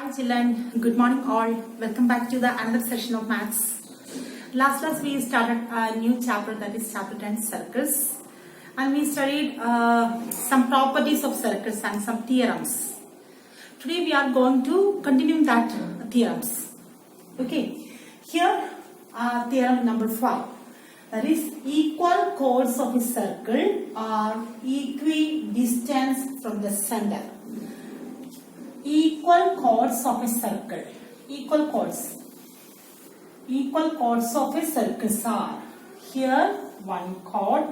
Hi children, good morning all. Welcome back to the another session of maths. Last class we started a new chapter, that is chapter 10 circles, and we studied some properties of circles and some theorems. Today we are going to continue that theorems. Okay, here theorem number 5. That is, equal chords of a circle are equidistant from the center. Equal chords of a circle. Equal chords of a circle are here one chord,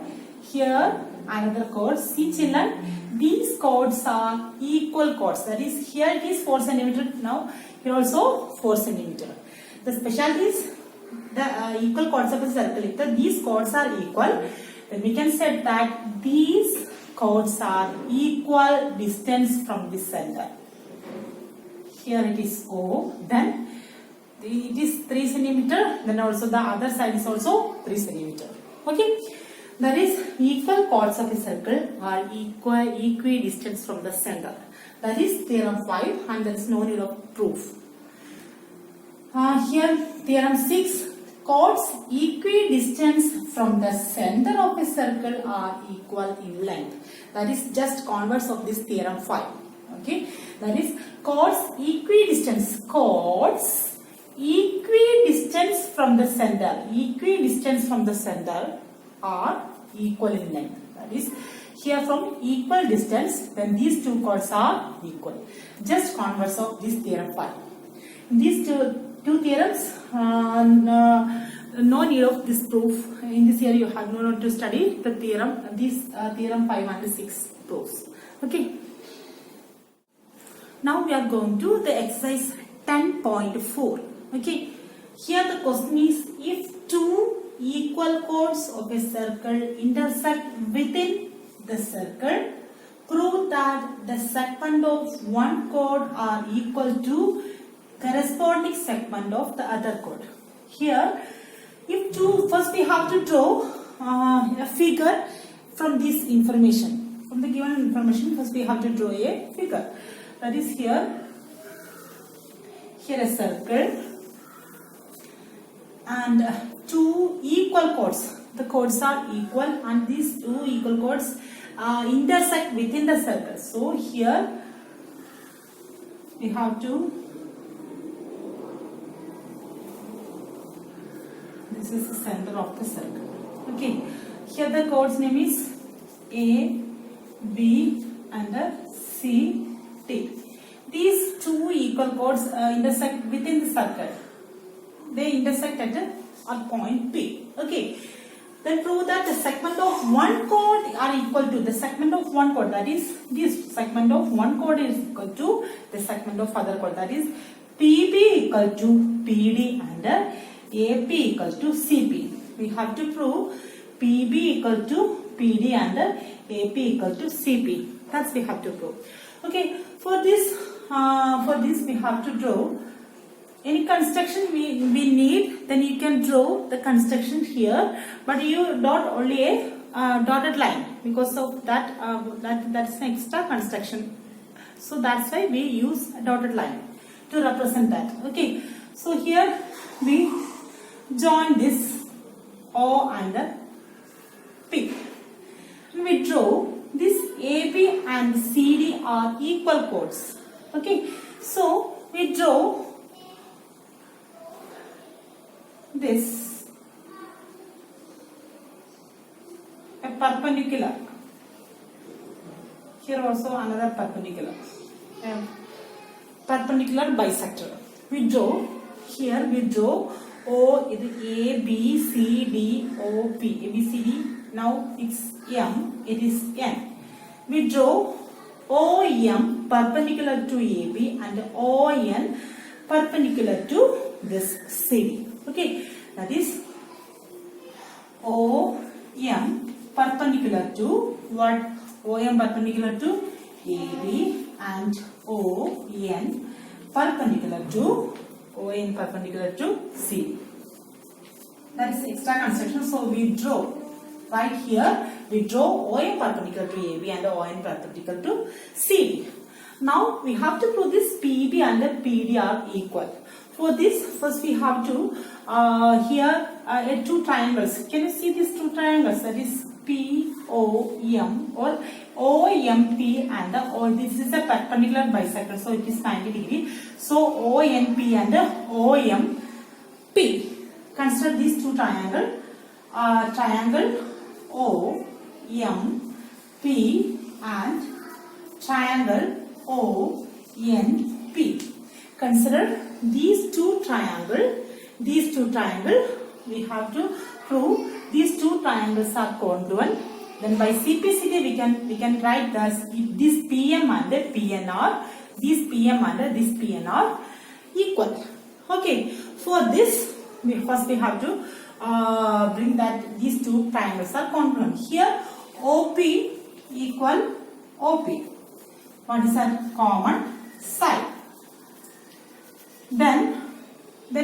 here another chord. See children, these chords are equal chords. That is, here it is 4 cm. Now here also 4 cm. The specialty is the equal chords of a circle. If these chords are equal, then we can say that these chords are equal distance from the center. Here it is O, then it is 3 cm, then also the other side is also 3 cm. Okay, that is, equal chords of a circle are equidistant from the center. That is theorem 5, and there is no need of proof. Here theorem 6, chords equidistant from the center of a circle are equal in length. That is just converse of this theorem 5. Okay, that is, chords equidistant from the center are equal in length. That is, here from equal distance, then these two chords are equal. Just converse of this theorem 5. In these two theorems, no need of this proof. In this year you have no need to study the theorem. These theorem 5 and 6 proofs. Okay. Now we are going to the exercise 10.4. Okay. Here the question is, if two equal chords of a circle intersect within the circle, prove that the segment of one chord are equal to corresponding segment of the other chord. Here, if two, first we have to draw a figure from this information. From the given information, first we have to draw a figure. That is, here a circle and two equal chords. The chords are equal, and these two equal chords intersect within the circle. So here we have to, this is the center of the circle. Okay, here the chord's name is A, B and C, T. These two equal chords intersect within the circle. They intersect at a point P. Okay. Then prove that the segment of one chord are equal to the segment of one chord. That is, this segment of one chord is equal to the segment of other chord. That is, PB equal to PD and AP equal to CP. We have to prove PB equal to PD and AP equal to CP. That's we have to prove. Okay. For this we have to draw any construction we need. Then you can draw the construction here, but you dot only a dotted line, because of that that's an extra construction. So that's why we use a dotted line to represent that. Okay. So here we join this O and P. And we draw this AB and CD are equal chords. Okay. So we draw this a perpendicular. Here also another perpendicular. Perpendicular bisector. We draw here. We draw O, A, B, C, D, O, P. A, B, C, D. Now it's M. It is N. We draw OM perpendicular to AB and ON perpendicular to this CD. Okay, that is, OM perpendicular to what? OM perpendicular to AB and ON perpendicular to CD. That is extra construction. So we draw right here. We draw OM perpendicular to AB and ON perpendicular to CD. Now we have to prove this PB and PD are equal. For this, first we have to here two triangles. Can you see these two triangles? That is POM or OMP and or this is a perpendicular bisector, so it is 90 degree. So ONP and OMP. Consider these two triangle. Triangle OMP and triangle ONP. Consider these two triangle. We have to prove these two triangles are congruent. Then by CPCD we can write this PM and the PNR. This PM and this PNR equal. Okay. For this, first we have to bring that these two triangles are congruent. Here OP equal OP. What is that? Common side. Then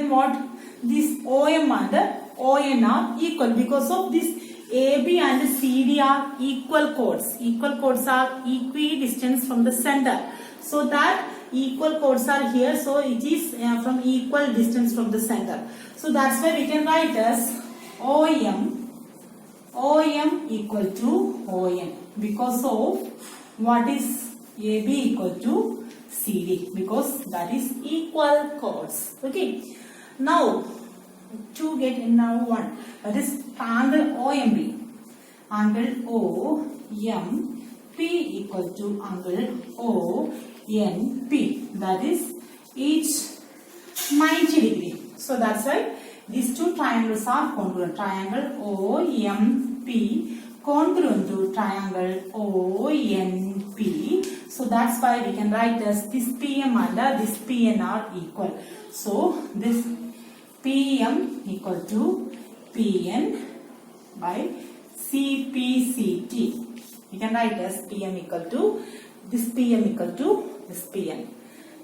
what? This OM and ON are equal because of this AB and CD are equal chords. Equal chords are equidistant from the center. So that equal chords are here. So it is from equal distance from the center. So that's why we can write as OM equal to ON because of what is AB equal to CD because that is equal chords. Okay. Now to get in now one, that is angle OMB. Angle OMP equal to angle ONP. That is each 90 degree. So that's why these two triangles are congruent. Triangle OMP congruent to triangle ONP. So that's why we can write as this PM and this PN are equal. So this PM equal to PN by CPCT. We can write as PM equal to this PM equal to this PN.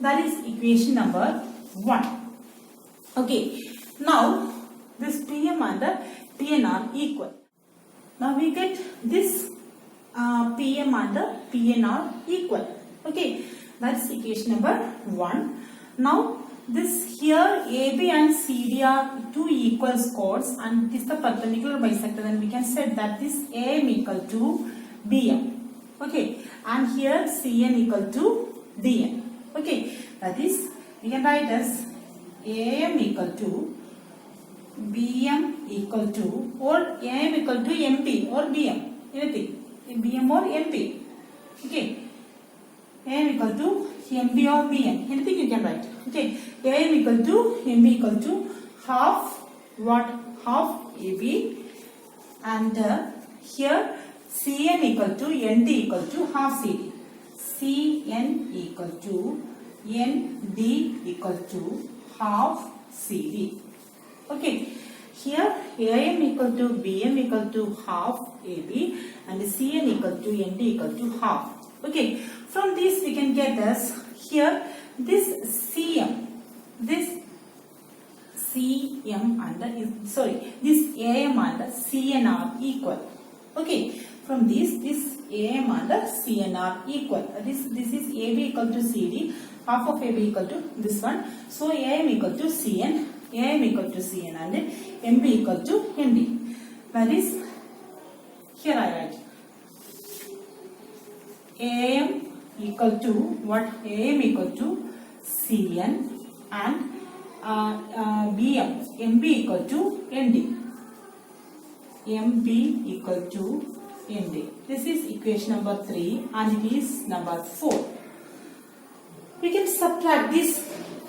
That is equation number 1. Okay. Now this PM and PN are equal. Now we get this PM and PN are equal. Okay. That's equation number 1. Now this here AB and CD are two equal chords and this is the perpendicular bisector, then we can say that this AM equal to BM. Okay. And here CN equal to DN. Okay. That is we can write as AM equal to BM equal to or AM equal to MP or BM. Anything. BM or MP. Okay. AM equal to MB or BN. Anything you can write. Okay. AM equal to MB equal to half what? Half AB. And here CN equal to ND equal to half CD. CN equal to ND equal to half CD. Okay. Here AM equal to BM equal to half AB and CN equal to ND equal to half. Okay. From this we can get as here this CM, this CM and this AM and CN are equal. Okay. From this AM and CN are equal. This is AB equal to CD, half of AB equal to this one. So AM equal to CN, AM equal to CN and MB equal to MD. That is here I write AM equal to what? AM equal to CN and BM, MB equal to ND. MB equal to ND. This is equation number 3 and it is number 4. We can subtract this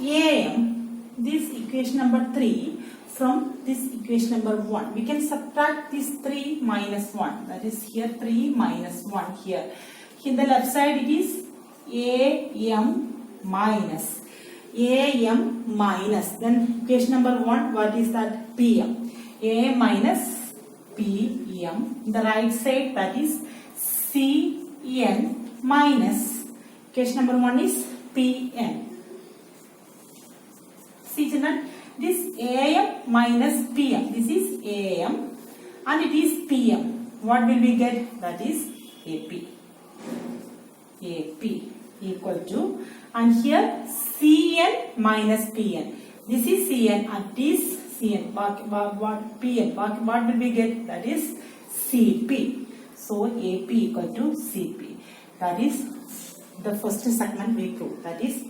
AM, this equation number 3 from this equation number 1. We can subtract this 3 minus 1. That is here 3 minus 1 here. In the left side it is AM minus. AM minus. Then equation number 1, what is that? PM. AM minus PM. In the right side that is CN minus. Equation number 1 is PN. See children, this AM minus PM. This is AM and it is PM. What will we get? That is AP. AP. equal to, and here Cn minus Pn. This is Cn and this Cn. What Pn? What will we get? That is Cp. So AP equal to Cp. That is the first segment we prove. That is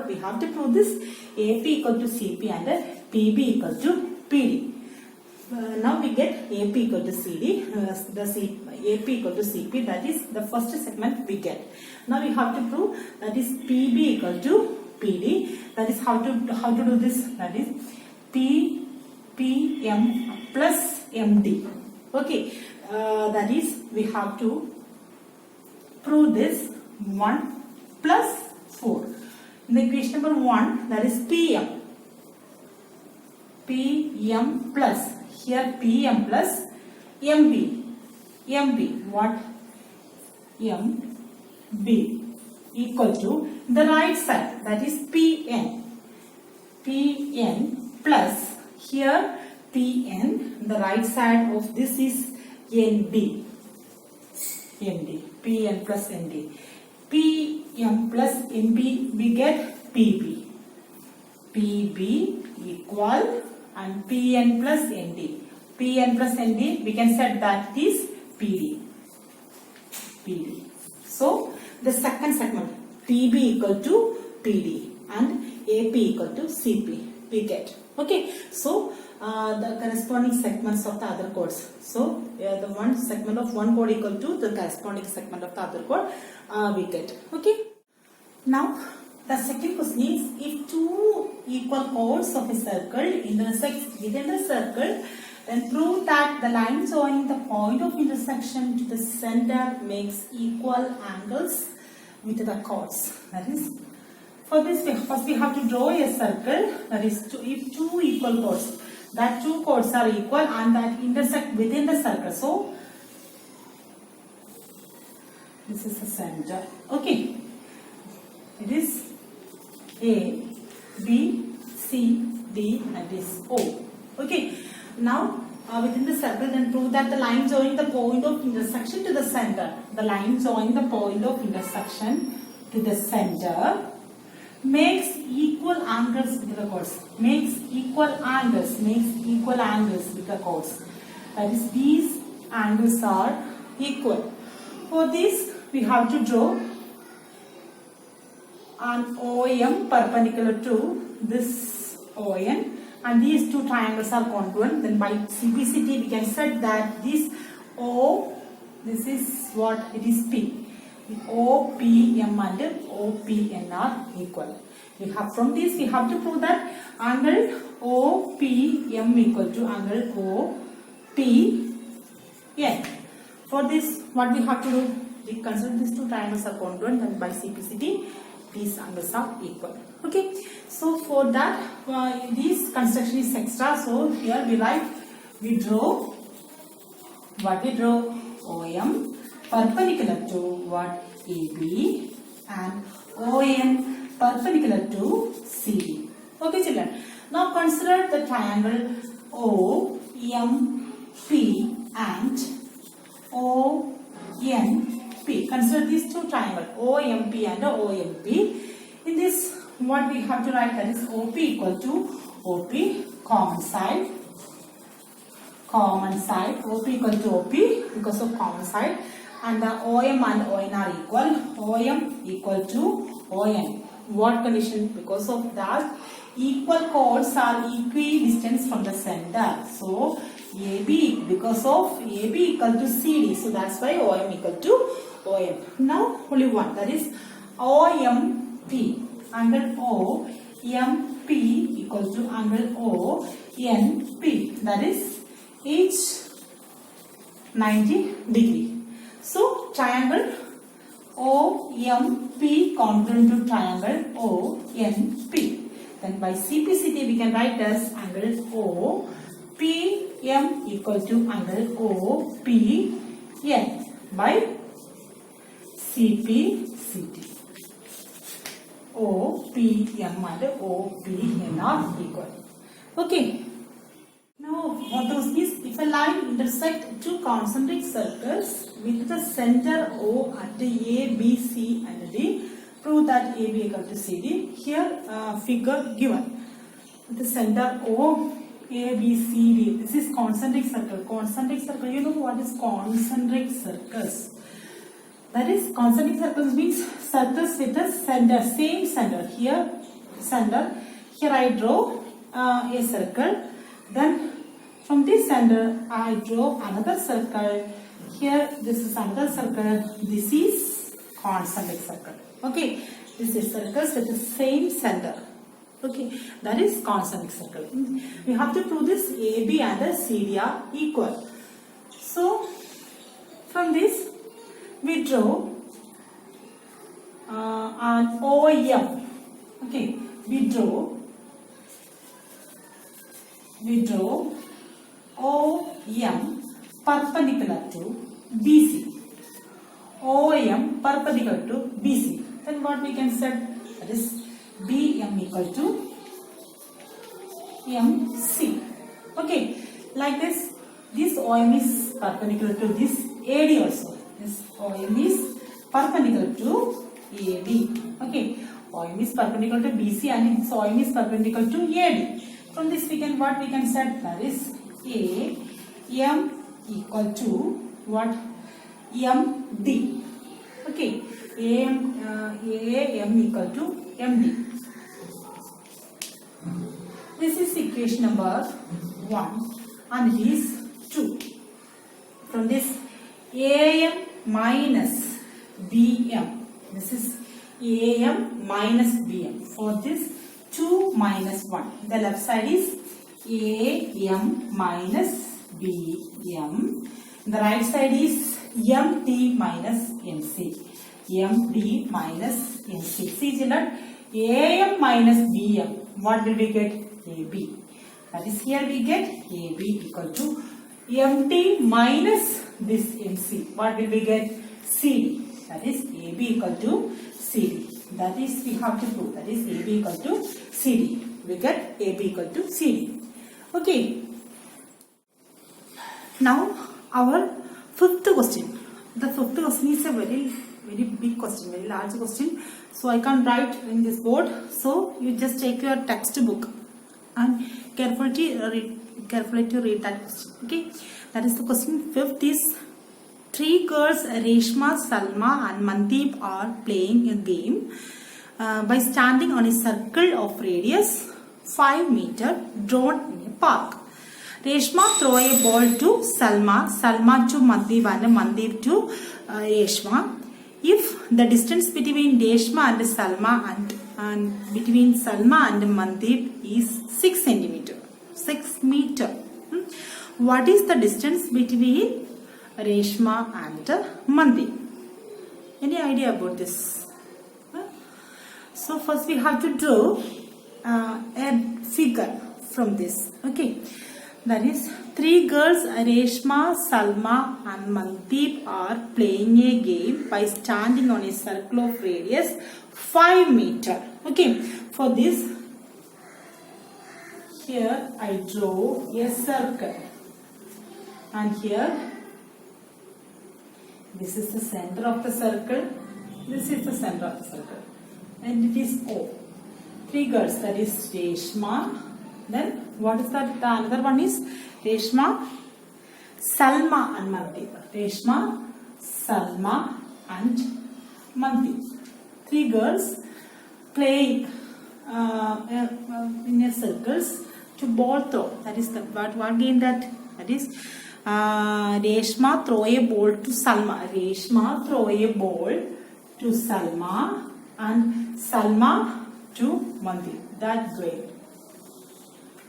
we have to prove this AP equal to Cp and PB equal to PD. Now we get AP equal to CD, AP equal to Cp, that is the first segment we get. Now we have to prove that is PB equal to PD. That is how to do this. That is PM plus MD. Okay, that is we have to prove this 1 plus 4. In the equation number 1, that is PM plus. Here PM plus MB. What? MB equal to the right side, that is PN plus here PN, the right side of this is ND. PN plus ND. PM plus MB, we get PB equal, and Pn plus Nd. Pn plus Nd, we can set that is PD. So the second segment, PB equal to PD and AP equal to CP, we get. Okay, so the corresponding segments of the other codes. So the one segment of one code equal to the corresponding segment of the other code, we get. Okay. Now the second question is, if two equal chords of a circle intersect within the circle, then prove that the line joining the point of intersection to the center makes equal angles with the chords. That is, for this first we have to draw a circle. That is, if two equal chords, that two chords are equal and that intersect within the circle. So this is the center. Okay, it is A, B, C, D, and this O. Okay. Now within the circle, then prove that the line joining the point of intersection to the center. The line joining the point of intersection to the center makes equal angles with the chords. Makes equal angles with the chords. That is, these angles are equal. For this, we have to draw an OM perpendicular to this ON, and these two triangles are congruent. Then by simplicity we can set that this O, this is what it is P. OPM and OPN are equal. We have, from this we have to prove that angle OPM equal to angle OPN. For this, what we have to do? We consider these two triangles are congruent, and by simplicity these angles are equal. Okay, so for that this construction is extra. So here we draw OM perpendicular to what? AB, and ON perpendicular to CD. Okay, children. Now consider the triangle OMP and ONP. Consider these two triangles OMP and OMP. In this, what we have to write, that is OP equal to OP, common side, OP equal to OP because of common side, and the OM and ON are equal. OM equal to ON. What condition? Because of that equal chords are equidistant from the center. So AB, because of AB equal to CD, so that's why OM equal to OM. Now only one, that is OMP. Angle OMP equal to angle ONP. That is each 90 degree. So triangle OMP congruent to triangle ONP. Then by CPCT we can write as angle OPM equal to angle OPN by CPCT. OPM and OPN are equal. Okay. Now what does this? If a line intersects two concentric circles with the center O at A, B, C and D, prove that AB equal to CD. Here figure given. The center O, A, B, C, D. This is concentric circle. Concentric circle, you know what is concentric circles? That is concentric circles means circles with a center, same center. Here center. Here I draw a circle. Then from this center I draw another circle. Here this is another circle. This is concentric circle. Okay, this is circles with the same center. Okay, that is concentric circle. We have to prove this AB and CD are equal. So from this we draw an OM. Okay, we draw OM perpendicular to BC. OM perpendicular to BC. Then what we can say? That is BM equal to MC. Okay, like this. This OM is perpendicular to this AD also. This OM is perpendicular to AD. Okay, OM is perpendicular to BC and its OM is perpendicular to AD. From this we can say that is AM equal to what? MD. Okay, AM equal to MD. This is equation number 1 and it is 2. From this AM minus BM. This is AM minus BM. For this 2 minus 1. The left side is AM minus BM. The right side is MD minus MC. MD minus MC. See children, AM minus BM. What will we get? AB. That is here we get AB equal to MD minus this MC. What will we get? CD. That is AB equal to CD. That is we have to prove. That is AB equal to CD. We get AB equal to CD. Okay. Now our fifth question. The fifth question is a very big question, very large question. So I can't write in this board. So you just take your textbook and carefully to read that question. Okay. That is the question. Fifth is, three girls Reshma, Salma and Mandeep are playing a game by standing on a circle of radius 5 meter drawn in a park. Reshma throw a ball to Salma, Salma to Mandeep and Mandeep to Reshma. If the distance between Reshma and Salma and between Salma and Mandeep is 6 centimeter, 6 meter. What is the distance between Reshma and Mandeep? Any idea about this? So first we have to draw a figure from this. Okay, that is three girls Reshma, Salma and Mandeep are playing a game by standing on a circle of radius 5 meter. Okay, for this here I draw a circle and here this is the center of the circle, this is the center of the circle and it is O. Three girls, that is Reshma, then what is that? The another one is Reshma, Salma and Mandeep. Reshma, Salma and Mandeep. Three girls playing in a circles to ball throw. That is the what game that is Reshma throw a ball to Salma. Reshma throw a ball to Salma and Salma to Mandeep. That great.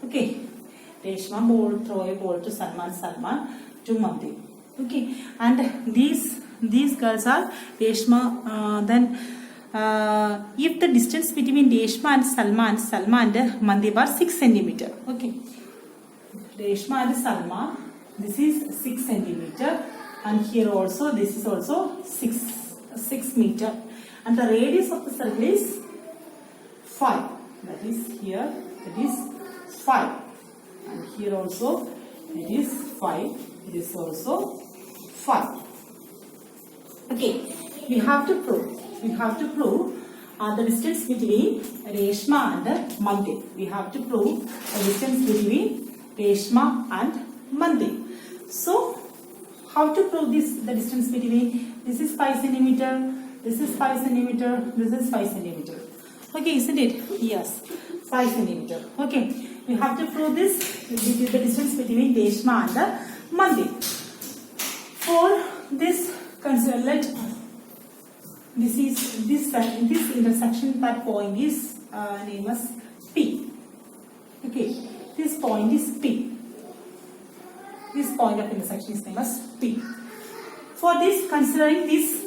Okay. Reshma throw a ball to Salma and Salma to Mandeep. Okay. And these girls are Reshma. Then if the distance between Reshma and Salma and Mandeep are 6 centimeter. Okay. Reshma and Salma, this is 6 centimeter and here also this is also 6 meter and the radius of the circle is 5. That is here it is 5 and here also it is 5. It is also 5. Okay, we have to prove the distance between Reshma and Mandir. We have to prove the distance between Reshma and Mandir. So, how to prove the distance between, this is 5 centimeter, this is 5 centimeter, this is 5 centimeter. Okay, isn't it? Yes, 5 centimeter. Okay, we have to prove this is the distance between Reshma and the Mandir. For this, consider let this intersection, that point is named as P. Okay, this point is P. This point of intersection is named as P. For this, considering this,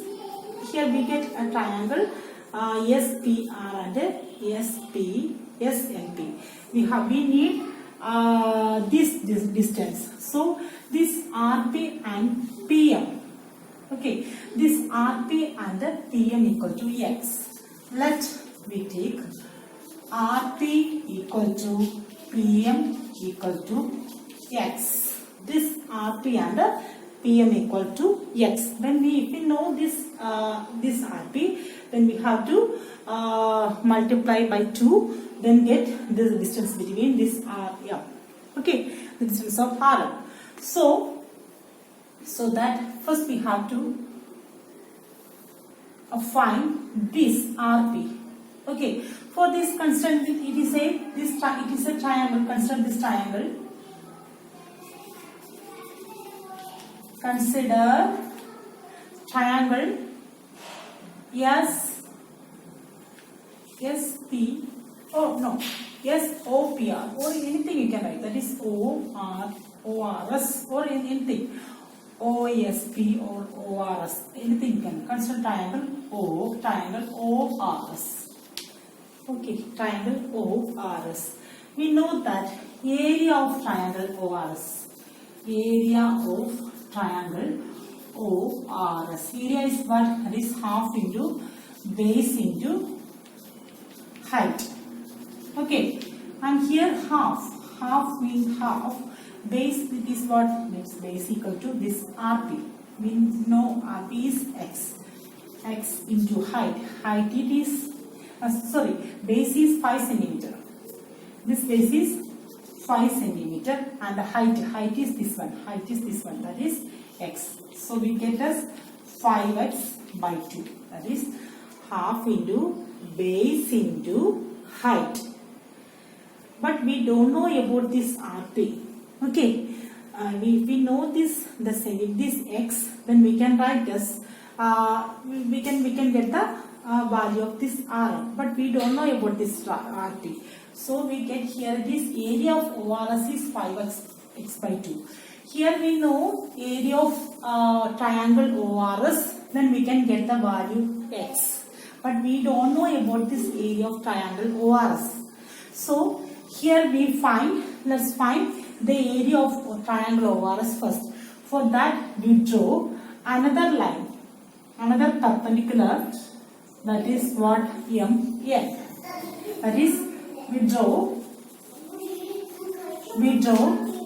here we get a triangle SPR and SNP. We need this distance. So this RP and PM. Okay, this RP and PM equal to X. Let we take RP equal to PM equal to X. This RP and PM equal to X. When if we know this RP, then we have to multiply by 2, then get this distance between this okay, the distance of RM. So that first we have to find this RP. Okay, for this consider it is a triangle. Consider this triangle. Consider triangle SOPR, or anything you can write, that is ORS, or anything, OSP or ORS, anything you can. Consider triangle ORS. Okay, triangle ORS. We know that area of triangle ORS. Area is what? That is half into base into height. Okay, and here half means half. Base, it is what? Means base equal to this RP. We know RP is X. X into height. Height it is, base is 5 centimeter. This base is 5 centimeter, and the height is this one. Height is this one, that is X. So we get as 5x by 2. That is half into base into height. But we don't know about this RP. Okay, we know this X, then we can write this. We can get the value of this RM, but we don't know about this RP. So we get here this area of ORS is 5x by 2. Here we know area of triangle ORS, then we can get the value X. But we don't know about this area of triangle ORS. So here we let's find the area of triangle ORS first. For that we draw another line, another perpendicular, that is what? MN. That is we draw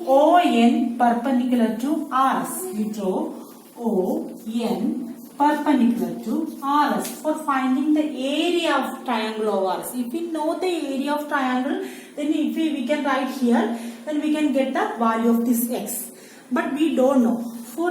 ON perpendicular to RS. We draw ON perpendicular to RS for finding the area of triangle ORS. If we know the area of triangle, then if we can write here, then we can get the value of this X. But we don't know. For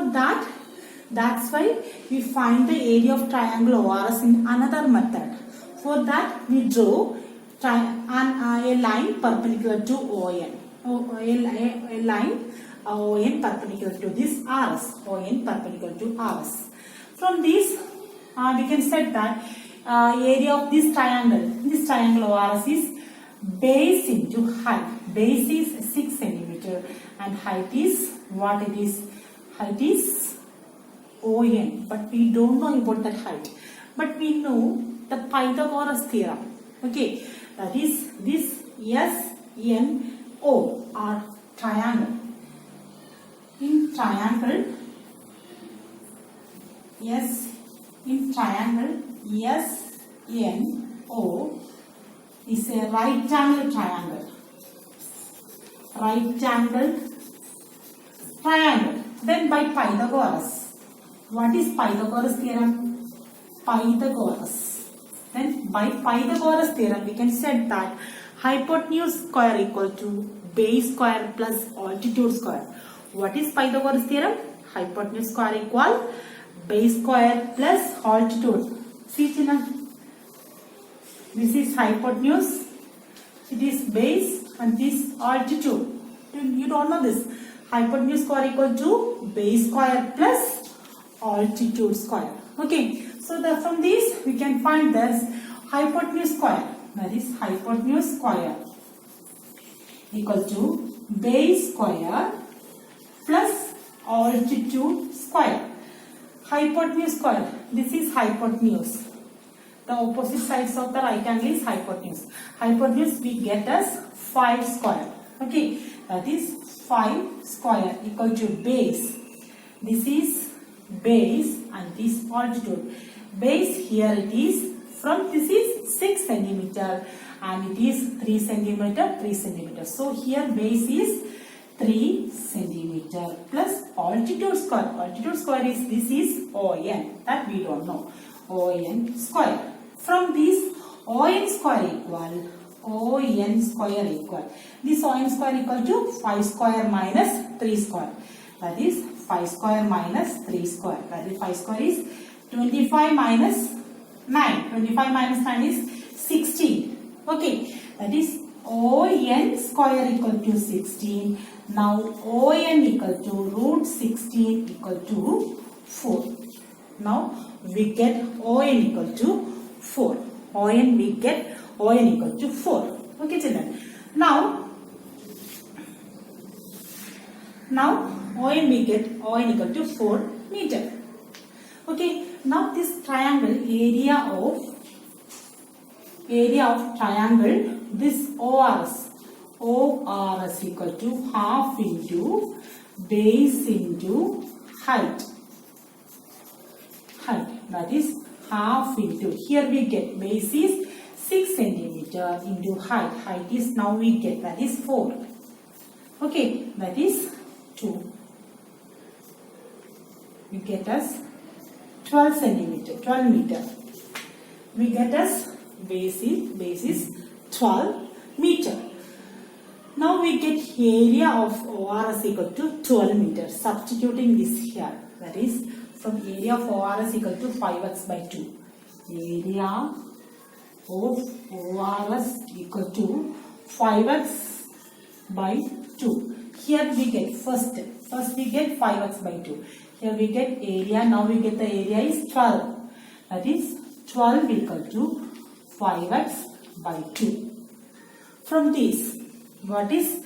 that's why we find the area of triangle ORS in another method. For that we draw a line perpendicular to ON. A line ON perpendicular to this RS. ON perpendicular to RS. From this, we can set that area of this triangle ORS is base into height. Base is 6 centimeter and height is what it is? Height is ON, but we don't know about that height. But we know the Pythagoras theorem. Okay, that is this SNO or triangle. In triangle SNO is a right angle triangle. Right angle triangle. Then by Pythagoras. What is Pythagoras theorem? Pythagoras. Then by Pythagoras theorem, we can say that hypotenuse square equal to base square plus altitude square. What is Pythagoras theorem? Hypotenuse square equal base square plus altitude. See children, this is hypotenuse, it is base and this altitude. You don't know this. Hypotenuse square equal to base square plus altitude square. Okay, so from this we can find this hypotenuse square, that is hypotenuse square equal to base square plus altitude square. Hypotenuse square, this is hypotenuse. The opposite sides of the right angle is hypotenuse. Hypotenuse we get as 5 square. Okay, that is 5 square equal to base. This is base and this altitude. Base here it is from, this is 6 centimeter and it is 3 centimeter, 3 centimeter. So here base is 3 centimeter plus altitude square. Altitude square is, this is ON, that we don't know. ON square. From this ON square equal, ON square equal. This ON square equal to 5 square minus 3 square. That is 5 square minus 3 square. That is 5 square is 25 minus 9. 25 minus 9 is 16. Okay. That is ON square equal to 16. Now ON equal to root 16 equal to 4. Now we get ON equal to 4. ON we get ON equal to 4. Okay children. Now ON we get ON equal to 4 meter. Okay. Now this triangle, area of triangle, this ORS equal to half into base into height. That is half into, here we get base is 6 centimeter into height. Height is, now we get, that is 4. Okay, that is 2. We get as 12 centimeter, 12 meter. We get as base is 12 meter. Now we get area of ORS equal to 12 meter. Substituting this here, that is from area of ORS equal to 5x by 2. Area of ORS equal to 5x by 2. Here we get first we get 5x by 2. Here we get area. Now we get the area is 12. That is 12 equal to 5x by 2. From this, what is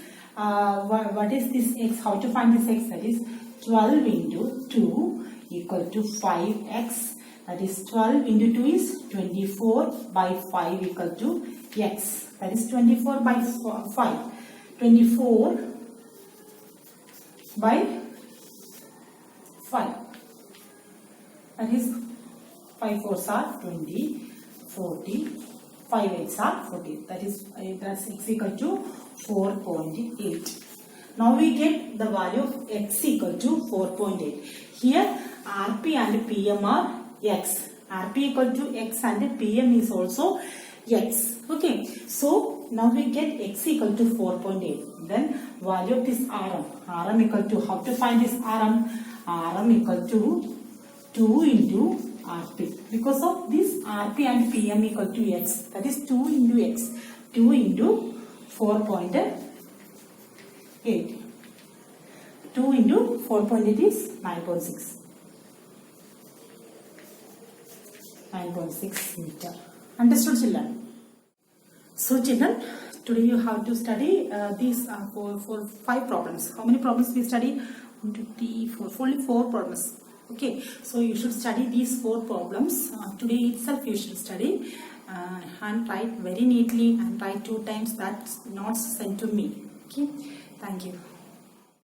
this x? How to find this x? That is 12 into 2 equal to 5x. That is 12 into 2 is 24 by 5 equal to x. That is 24 by 5. 24 by 5. That is 5 4s are 20, 40, 5 8s are 40. That is that's x equal to 4.8. Now we get the value of x equal to 4.8. Here RP and PM are x. RP equal to x and PM is also x. Okay. So now we get x equal to 4.8. Then value of this RM. RM equal to, how to find this RM? RM equal to 2 into RP. Because of this RP and PM equal to x. That is 2 into x. 2 into 4.8. 2 into 4.8 is 9.6. 9.6 meter. Understood children? So children, today you have to study these for 5 problems. How many problems we study? 1, 2, 3, 4. Only 4 problems. Okay. So you should study these 4 problems. Today itself you should study and write very neatly and write 2 times that notes sent to me. Okay. Thank you.